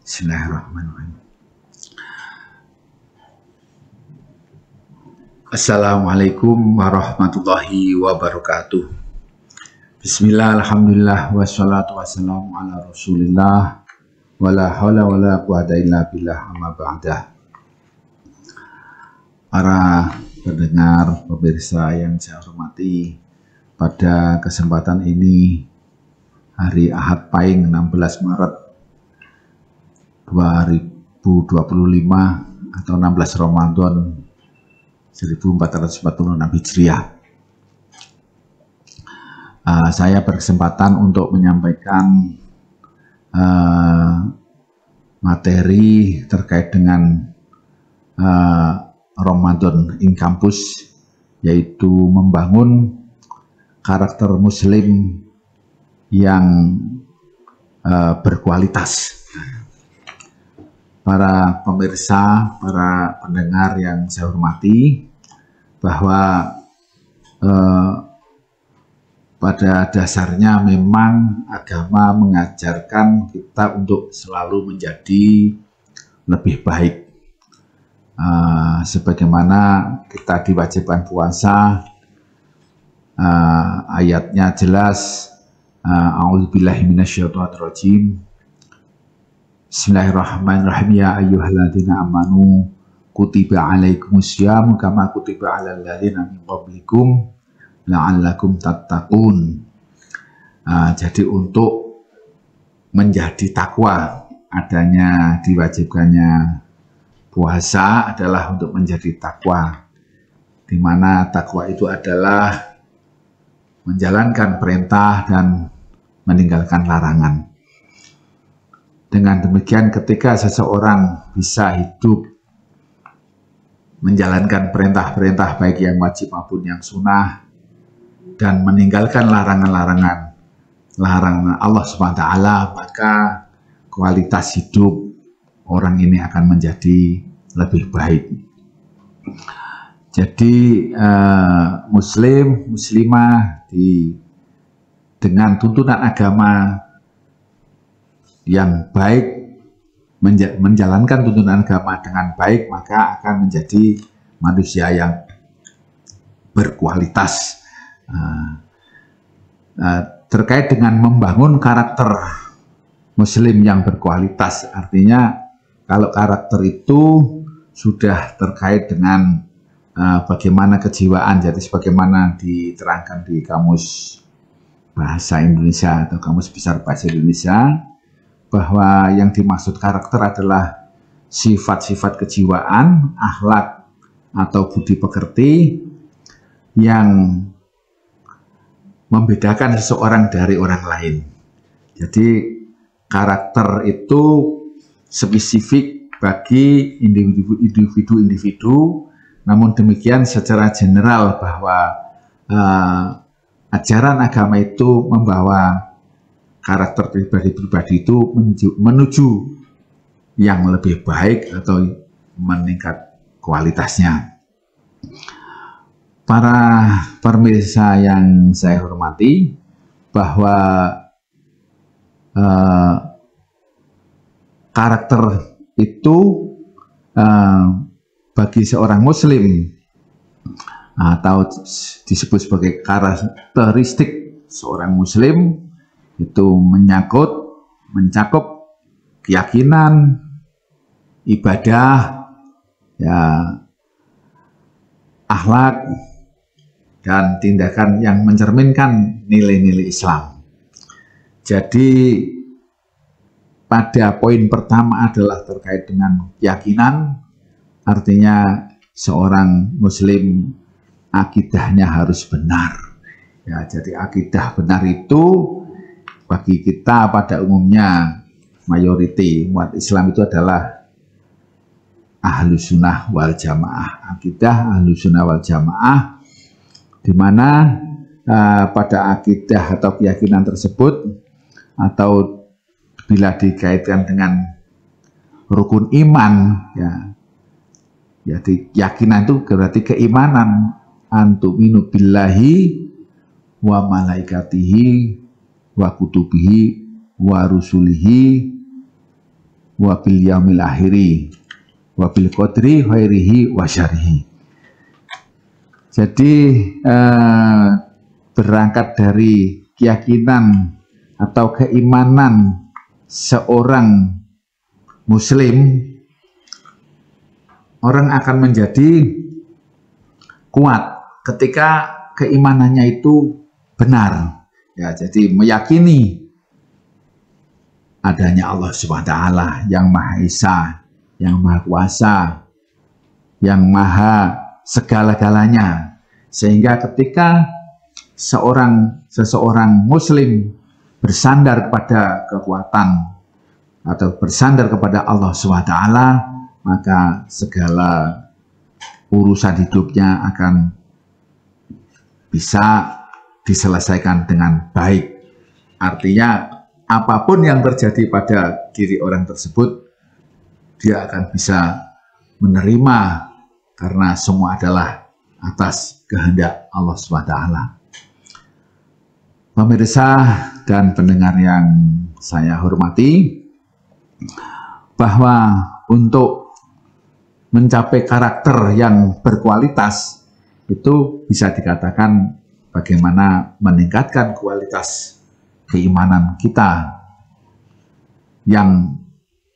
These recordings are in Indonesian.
Bismillahirrahmanirrahim. Assalamualaikum warahmatullahi wabarakatuh. Bismillah, alhamdulillah, wassalatu wassalamu ala rasulillah, wala hawla wala quwata illa billah, amma ba'dah. Para pendengar, pemirsa yang saya hormati, pada kesempatan ini hari Ahad Pahing 16 Maret 2025 atau 16 Ramadan 1446 Hijriah. Saya berkesempatan untuk menyampaikan materi terkait dengan Ramadan in Campus, yaitu membangun karakter Muslim yang berkualitas. Para pemirsa, para pendengar yang saya hormati, bahwa pada dasarnya memang agama mengajarkan kita untuk selalu menjadi lebih baik. Sebagaimana kita diwajibkan puasa, ayatnya jelas, a'udzubillahi minasyaitonirrajim. Bismillahirrahmanirrahim. Ya ayyuhalladzina amanu kutiba alaikumusyamu kama kutiba alal ladzina min qablikum la'allakum tattaqun. Jadi untuk menjadi takwa, adanya diwajibkannya puasa adalah untuk menjadi takwa, di mana takwa itu adalah menjalankan perintah dan meninggalkan larangan. Dengan demikian, ketika seseorang bisa hidup menjalankan perintah-perintah baik yang wajib maupun yang sunnah dan meninggalkan larangan-larangan Allah SWT, maka kualitas hidup orang ini akan menjadi lebih baik. Jadi muslimah dengan tuntunan agama yang baik, menjalankan tuntunan agama dengan baik, maka akan menjadi manusia yang berkualitas. Terkait dengan membangun karakter Muslim yang berkualitas, artinya kalau karakter itu sudah terkait dengan bagaimana kejiwaan, jadi sebagaimana diterangkan di Kamus Bahasa Indonesia atau Kamus Besar Bahasa Indonesia, bahwa yang dimaksud karakter adalah sifat-sifat kejiwaan, akhlak atau budi pekerti yang membedakan seseorang dari orang lain. Jadi karakter itu spesifik bagi individu-individu. Namun demikian secara general bahwa ajaran agama itu membawa karakter pribadi-pribadi itu menuju yang lebih baik atau meningkat kualitasnya. Para pemirsa yang saya hormati, bahwa karakter itu bagi seorang Muslim atau disebut sebagai karakteristik seorang Muslim itu mencakup keyakinan, ibadah, ya, akhlak, dan tindakan yang mencerminkan nilai-nilai Islam. Jadi pada poin pertama adalah terkait dengan keyakinan. Artinya seorang Muslim akidahnya harus benar. Ya, jadi akidah benar itu bagi kita pada umumnya mayoriti umat Islam itu adalah Ahlus Sunnah wal Jamaah. Akidah Ahlus Sunnah wal Jamaah, di mana pada akidah atau keyakinan tersebut, atau bila dikaitkan dengan rukun iman, ya, jadi keyakinan itu berarti keimanan, antuminu billahi wa malaikatihi wa kutubihi wa rusulihi wa bil yaumil akhiri wa bil qadri khairihi wa syarrihi. Jadi berangkat dari keyakinan atau keimanan seorang muslim, orang akan menjadi kuat ketika keimanannya itu benar. Ya, jadi meyakini adanya Allah Subhanahu wa taala yang Maha Esa, yang Maha Kuasa, yang Maha segala-galanya. Sehingga ketika seseorang muslim bersandar kepada kekuatan atau bersandar kepada Allah Subhanahu wa taala, maka segala urusan hidupnya akan bisa diselesaikan dengan baik. Artinya apapun yang terjadi pada diri orang tersebut, dia akan bisa menerima karena semua adalah atas kehendak Allah SWT. Pemirsa dan pendengar yang saya hormati, bahwa untuk mencapai karakter yang berkualitas itu bisa dikatakan bagaimana meningkatkan kualitas keimanan kita, yang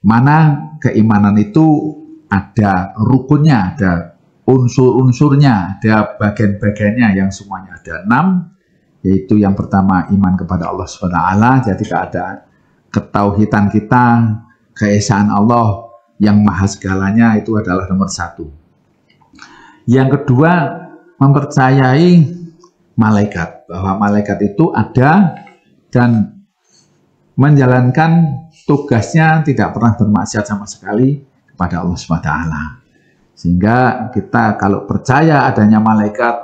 mana keimanan itu ada rukunnya, ada unsur-unsurnya, ada bagian-bagiannya yang semuanya ada 6, yaitu yang pertama iman kepada Allah SWT. Jadi keadaan ketauhidan kita, keesaan Allah yang maha segalanya itu adalah nomor 1. Yang kedua, mempercayai malaikat, bahwa malaikat itu ada dan menjalankan tugasnya tidak pernah bermaksiat sama sekali kepada Allah SWT. Sehingga kita kalau percaya adanya malaikat,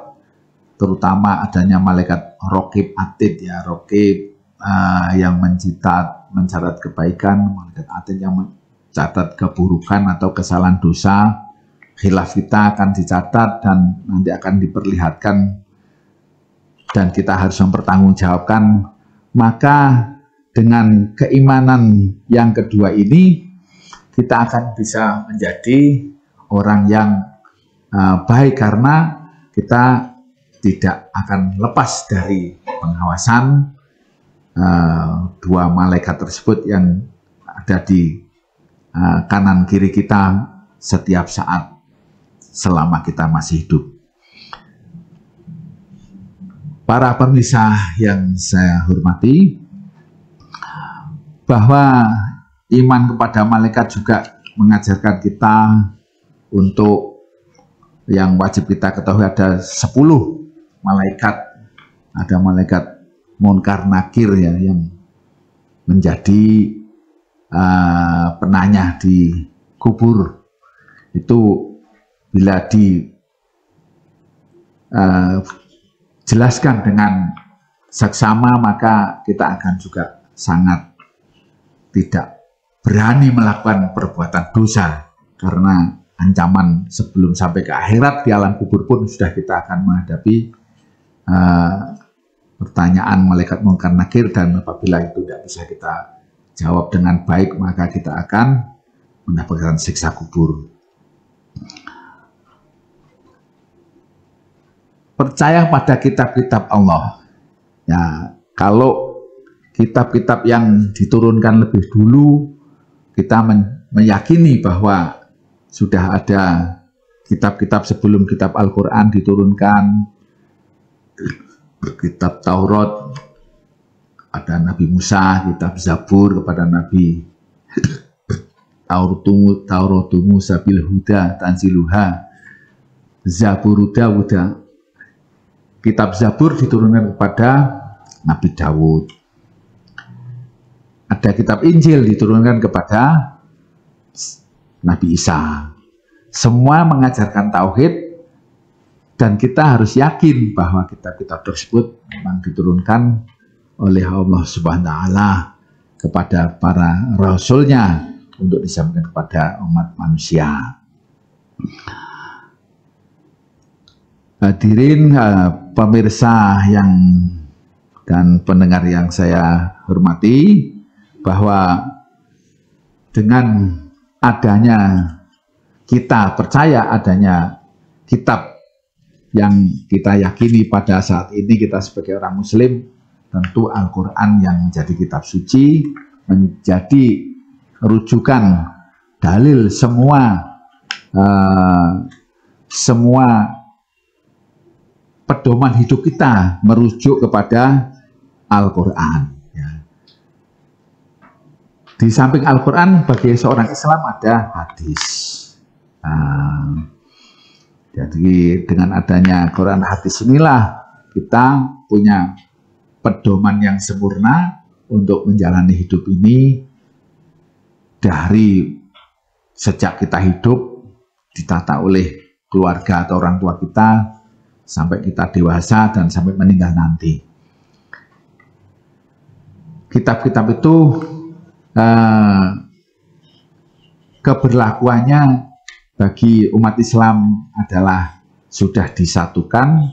terutama adanya malaikat Raqib Atid, ya, Raqib yang mencatat kebaikan, malaikat Atid yang mencatat keburukan atau kesalahan dosa, khilaf kita akan dicatat dan nanti akan diperlihatkan dan kita harus mempertanggungjawabkan. Maka dengan keimanan yang kedua ini, kita akan bisa menjadi orang yang baik, karena kita tidak akan lepas dari pengawasan dua malaikat tersebut yang ada di kanan kiri kita setiap saat selama kita masih hidup. Para pemirsa yang saya hormati, bahwa iman kepada malaikat juga mengajarkan kita untuk yang wajib kita ketahui ada 10 malaikat. Ada malaikat Munkar Nakir, ya, yang menjadi penanya di kubur. Itu bila dijelaskan dengan seksama, maka kita akan juga sangat tidak berani melakukan perbuatan dosa, karena ancaman sebelum sampai ke akhirat di alam kubur pun sudah kita akan menghadapi pertanyaan malaikat Munkar Nakir, dan apabila itu tidak bisa kita jawab dengan baik, maka kita akan mendapatkan siksa kubur. Percaya pada kitab-kitab Allah. Ya, kalau kitab-kitab yang diturunkan lebih dulu, kita meyakini bahwa sudah ada kitab-kitab sebelum kitab Al-Quran diturunkan. Kitab Taurat, ada Nabi Musa, kitab Zabur kepada Nabi Tauratu Musa bil Huda Tanziluha Zaburu Dawuda. Kitab Zabur diturunkan kepada Nabi Dawud. Ada kitab Injil diturunkan kepada Nabi Isa. Semua mengajarkan tauhid, dan kita harus yakin bahwa kitab-kitab tersebut memang diturunkan oleh Allah Subhanahu wa taala kepada para rasulnya untuk disampaikan kepada umat manusia. Hadirin pemirsa dan pendengar yang saya hormati, bahwa dengan adanya kita percaya adanya kitab yang kita yakini pada saat ini kita sebagai orang Muslim, tentu Al-Quran yang menjadi kitab suci, menjadi rujukan dalil semua pedoman hidup kita merujuk kepada Al-Quran. Di samping Al-Quran, bagi seorang Islam ada hadis. Jadi dengan adanya Quran hadis inilah kita punya pedoman yang sempurna untuk menjalani hidup ini dari sejak kita hidup ditata oleh keluarga atau orang tua kita sampai kita dewasa dan sampai meninggal nanti. Kitab-kitab itu keberlakuannya bagi umat Islam adalah sudah disatukan,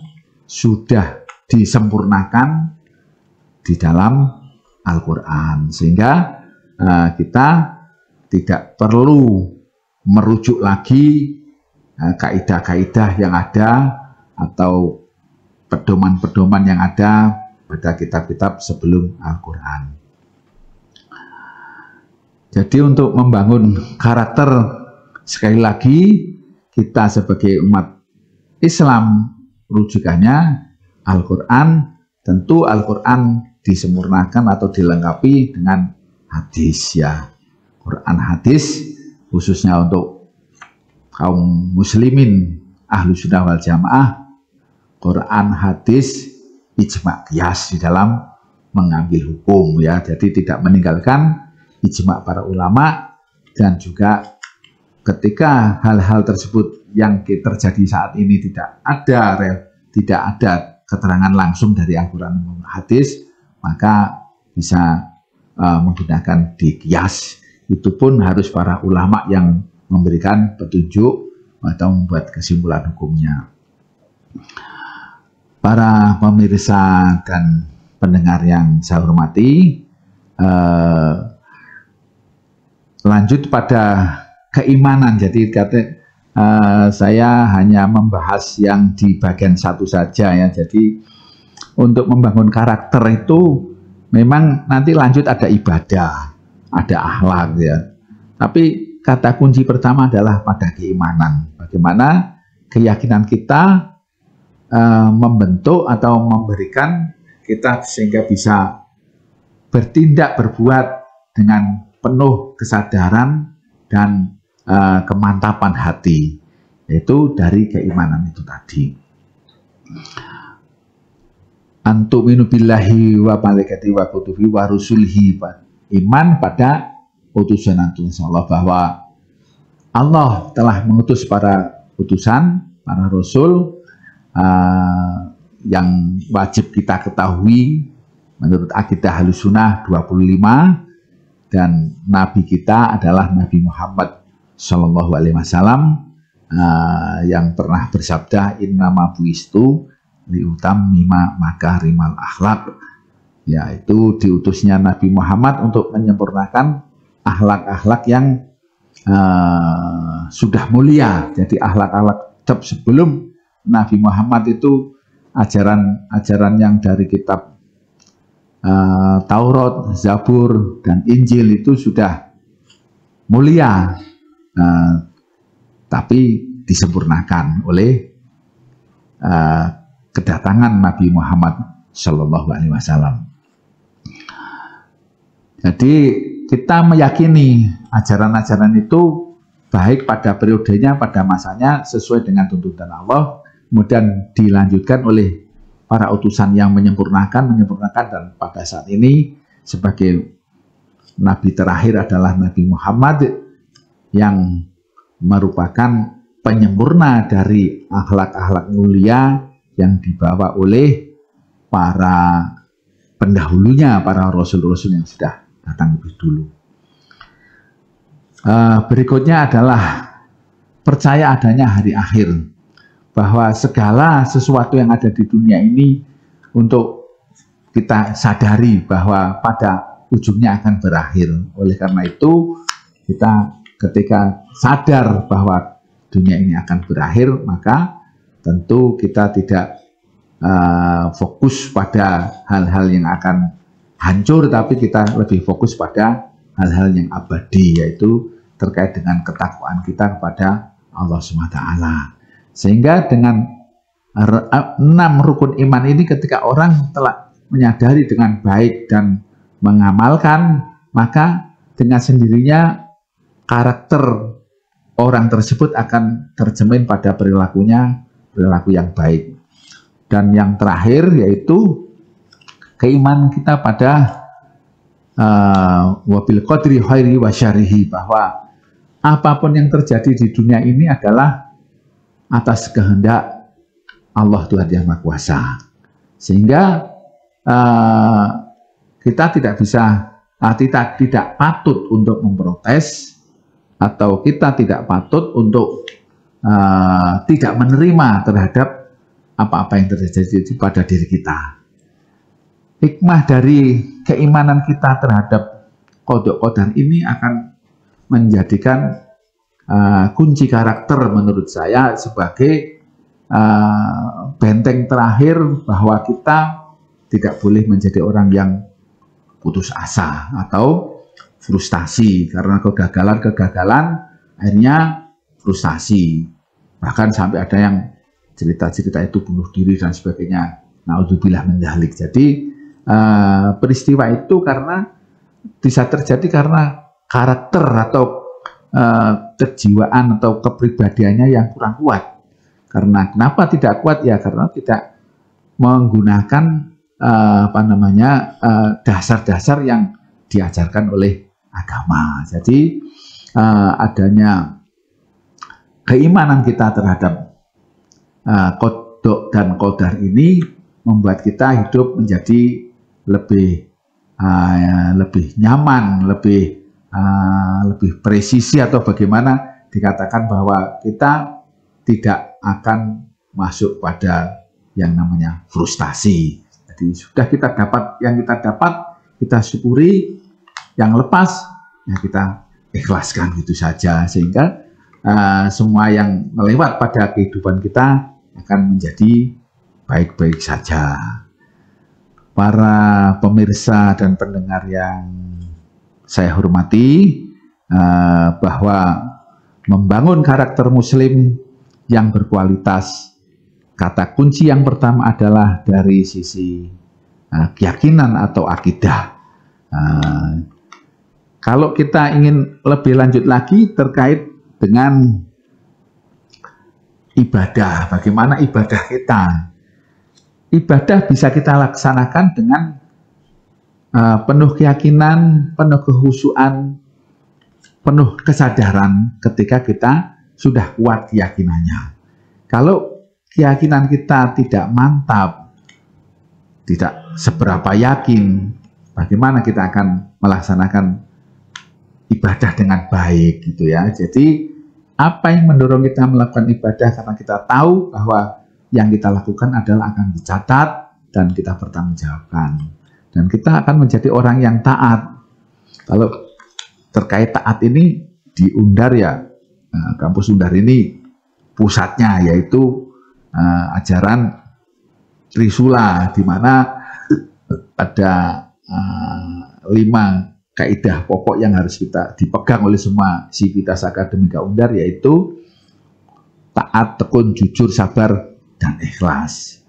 sudah disempurnakan di dalam Al-Quran, sehingga kita tidak perlu merujuk lagi kaidah-kaidah yang ada atau pedoman-pedoman yang ada pada kitab-kitab sebelum Al-Quran. Jadi untuk membangun karakter, sekali lagi kita sebagai umat Islam rujukannya Al-Quran. Tentu Al-Quran disempurnakan atau dilengkapi dengan hadis ya. Quran hadis khususnya untuk kaum muslimin ahlu sunnah wal jamaah, Quran hadis ijma' qiyas di dalam mengambil hukum ya. Jadi tidak meninggalkan ijma' para ulama, dan juga ketika hal-hal tersebut yang terjadi saat ini tidak ada keterangan langsung dari Al-Quran dan hadis, maka bisa menggunakan diqiyas. Itu pun harus para ulama yang memberikan petunjuk atau membuat kesimpulan hukumnya. Para pemirsa dan pendengar yang saya hormati, lanjut pada keimanan. Jadi saya hanya membahas yang di bagian satu saja ya. Jadi untuk membangun karakter itu memang nanti lanjut ada ibadah, ada akhlak ya. Tapi kata kunci pertama adalah pada keimanan. Bagaimana keyakinan kita membentuk atau memberikan kita sehingga bisa bertindak, berbuat dengan penuh kesadaran dan kemantapan hati, yaitu dari keimanan itu tadi. Antu'minu billahi wa malaikati wa kutubi wa rusulihi, iman pada utusan-utusan Allah, bahwa Allah telah mengutus para utusan, para rasul yang wajib kita ketahui menurut akidah Ahlussunnah 25. Dan Nabi kita adalah Nabi Muhammad Shallallahu Alaihi Wasallam yang pernah bersabda, Innama buistu liutammima makarimal akhlak, yaitu diutusnya Nabi Muhammad untuk menyempurnakan akhlak-akhlak yang sudah mulia. Jadi akhlak-akhlak sebelum Nabi Muhammad itu ajaran-ajaran yang dari kitab Taurat, Zabur, dan Injil itu sudah mulia, tapi disempurnakan oleh kedatangan Nabi Muhammad Shallallahu Alaihi Wasallam. Jadi kita meyakini ajaran-ajaran itu baik pada periodenya, pada masanya sesuai dengan tuntunan Allah, kemudian dilanjutkan oleh para utusan yang menyempurnakan, dan pada saat ini sebagai Nabi terakhir adalah Nabi Muhammad yang merupakan penyempurna dari akhlak-akhlak mulia yang dibawa oleh para pendahulunya, para rasul-rasul yang sudah datang lebih dulu. Berikutnya adalah percaya adanya hari akhir, bahwa segala sesuatu yang ada di dunia ini untuk kita sadari bahwa pada ujungnya akan berakhir. Oleh karena itu kita ketika sadar bahwa dunia ini akan berakhir, maka tentu kita tidak fokus pada hal-hal yang akan hancur, tapi kita lebih fokus pada hal-hal yang abadi, yaitu terkait dengan ketakwaan kita kepada Allah SWT. Sehingga dengan 6 rukun iman ini, ketika orang telah menyadari dengan baik dan mengamalkan, maka dengan sendirinya karakter orang tersebut akan tercermin pada perilakunya, perilaku yang baik. Dan yang terakhir yaitu keimanan kita pada wabil qadri khairi wa syarihi, bahwa apapun yang terjadi di dunia ini adalah atas kehendak Allah Tuhan Yang Maha Kuasa. Sehingga kita tidak bisa, tidak patut untuk memprotes, atau kita tidak patut untuk tidak menerima terhadap apa-apa yang terjadi pada diri kita. Hikmah dari keimanan kita terhadap qada qadar ini akan menjadikan kunci karakter menurut saya sebagai benteng terakhir bahwa kita tidak boleh menjadi orang yang putus asa atau frustasi karena kegagalan akhirnya frustasi, bahkan sampai ada yang cerita-cerita itu bunuh diri dan sebagainya. Naudzubillah min dzalik. Jadi peristiwa itu bisa terjadi karena karakter atau kejiwaan atau kepribadiannya yang kurang kuat. Karena kenapa tidak kuat? Ya karena tidak menggunakan dasar-dasar yang diajarkan oleh agama. Jadi adanya keimanan kita terhadap qada dan qadar ini membuat kita hidup menjadi lebih nyaman, lebih presisi, atau bagaimana dikatakan bahwa kita tidak akan masuk pada yang namanya frustasi. Jadi sudah kita dapat yang kita dapat, kita syukuri, yang lepas ya kita ikhlaskan gitu saja, sehingga semua yang melewat pada kehidupan kita akan menjadi baik-baik saja. Para pemirsa dan pendengar yang saya hormati, bahwa membangun karakter muslim yang berkualitas, kata kunci yang pertama adalah dari sisi keyakinan atau akidah. Kalau kita ingin lebih lanjut lagi terkait dengan ibadah, bagaimana ibadah kita? Ibadah bisa kita laksanakan dengan penuh keyakinan, penuh kehusuan, penuh kesadaran ketika kita sudah kuat keyakinannya. Kalau keyakinan kita tidak mantap, tidak seberapa yakin, bagaimana kita akan melaksanakan ibadah dengan baik gitu ya. Jadi apa yang mendorong kita melakukan ibadah? Karena kita tahu bahwa yang kita lakukan adalah akan dicatat dan kita pertanggungjawabkan. Dan kita akan menjadi orang yang taat. Kalau terkait taat ini di Undar ya, kampus Undar ini pusatnya yaitu ajaran Trisula, di mana ada 5 kaidah pokok yang harus kita dipegang oleh semua sivitas akademika Undar, yaitu taat, tekun, jujur, sabar, dan ikhlas.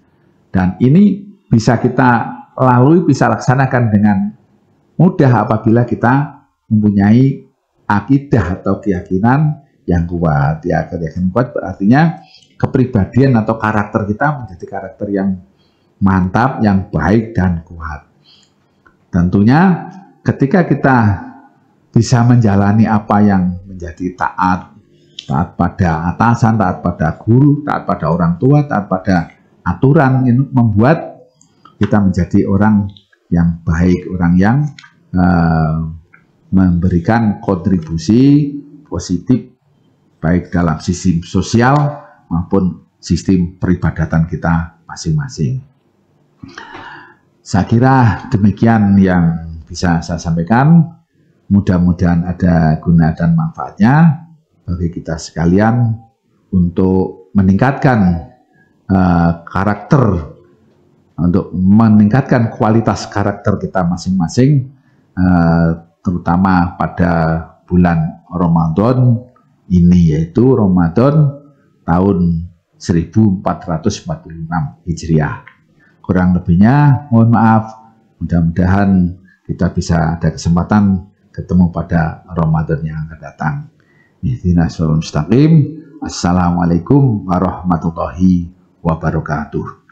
Dan ini bisa kita lalui, bisa laksanakan dengan mudah apabila kita mempunyai akidah atau keyakinan yang kuat. Ya, keyakinan kuat artinya kepribadian atau karakter kita menjadi karakter yang mantap, yang baik dan kuat. Tentunya ketika kita bisa menjalani apa yang menjadi taat pada atasan, taat pada guru, taat pada orang tua, taat pada aturan, ini membuat kita menjadi orang yang baik, orang yang memberikan kontribusi positif baik dalam sistem sosial maupun sistem peribadatan kita masing-masing. Saya kira demikian yang bisa saya sampaikan. Mudah-mudahan ada guna dan manfaatnya bagi kita sekalian untuk meningkatkan karakter, untuk meningkatkan kualitas karakter kita masing-masing, terutama pada bulan Ramadan ini, yaitu Ramadan tahun 1446 Hijriah. Kurang lebihnya mohon maaf, mudah-mudahan kita bisa ada kesempatan ketemu pada Ramadan yang akan datang. Ihdinas siratal mustaqim. Assalamualaikum warahmatullahi wabarakatuh.